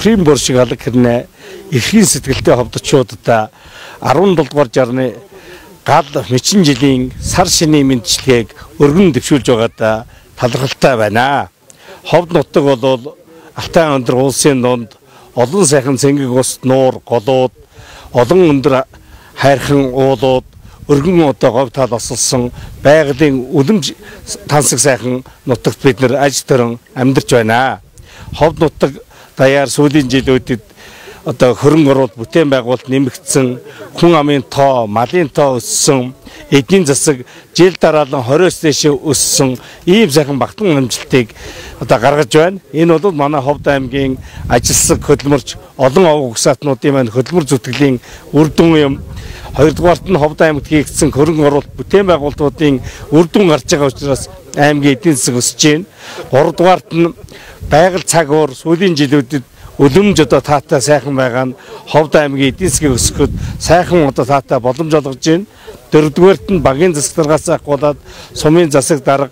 нөхрийн бор шиг алга хэрнээ эрхийн сэтгэлтэй ховдчуудаа 17 дугаар жарны гал мэчин жилийн сар шинийн мэндчилгээг өргөн дэвшүүлж байгаадаа талархалтай байна. Ховд нутаг бол Алтай өндөр улсын донд олон сайхан цэнгэг ус нуур голууд олон өндөр хайрхан уулууд өргөн одоо говь тал осолсон байгалийн үлэмж тансаг сайхан нутагт бид нар аж төрөн амьдарч байна. Ховд нутаг даяар сүүлийн жилүүдэд одоо хөрөнгө оруулалт бүтээн байгуулалт нэмэгдсэн, хүн амын тоо, малын тоо өссөн, эдийн засаг жил дараалан 20-с дээш өссөн ийм сайхан багтан амжилтыг одоо гаргаж байна. Энэ бол манай Ховд аймгийн ажилсаг хөдөлмөрч олон овог угсаатнуудын маань хөдөлмөр зүтгэлийн үр дүн юм. Хоёрдугаарт нь Ховд аймагт хийгдсэн хөрөнгө оруулалт бүтээн байгуулалтуудын үр дүн гарч байгаа учраас аймгийн эдийн засаг өсөж байна. Гуравдугаарт нь байгаль цаг уур сүүлийн жилүүдэд үлэмж одоо таатай сайхан байгаа нь Ховд аймгийн эдийн засгийг өсгөхөд сайхан одоо таатай боломж олгож байна. Дөрөвдүгээрт нь багийн засагтаргаас ахгуулаад сумын засаг дарга,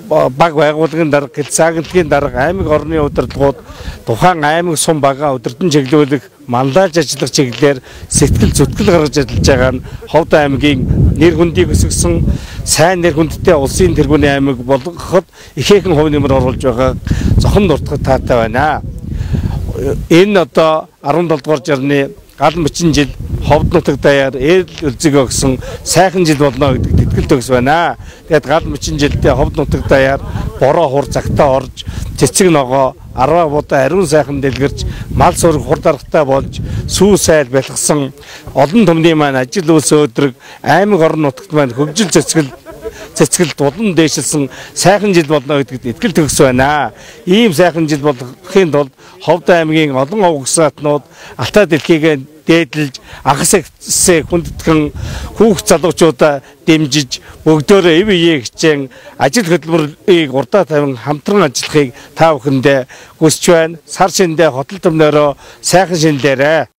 баг байгууллагын дарга, гэлцаагдлын дарга, аймаг орны удирдлагууд тухайн аймаг сум бага өдөртөн чиглүүлэх мандаж ажиллах чиглэлээр сэтгэл зүтгэл гаргаж ажиллаж байгаа нь Ховд аймгийн нэр хүндийг өсгсөн сайн нэр хүндтэй улсын тэргүүний аймаг болгоход ихээхэн хувь нэмэр оруулж байгаа зохон дуртахад таатай байна. Энэ одоо 17 дугаар жарны гал мэчин жил Ховд нутаг даяар ээл үлзэг өгсөн сайхан жил болно гэдэг тэтгэл төгс байна. Тэгээд гал мэчин жилдээ Ховд нутаг даяар бороо хур цагтаа орж цэцэг ногоо 10 будаа ариун сайхан дэлгэрч мал сураг хур даргатай болж сүү сайл бэлгсэн олон түмний маань ажил үйлс өдрөг аймаг орон нутагт маань хөгжил цэцгэлд улан дээшилсэн сайхан жил болно гэдэгт итгэл төгс байна. Ийм сайхан жил болохын тулд Ховд аймгийн олон овог угсаатнууд Алтай дэлхийгээ дээдлж анхаас хүндэтгэн хүүхд залуучуудаа дэмжиж бүгдөө эв ие хичээн ажил хөдөлмөрийг урдаа тавин хамтран ажиллахыг та бүхэндээ хүсэж байна. Сар шиндээ хотол төмнөрөө сайхан шиндээрээ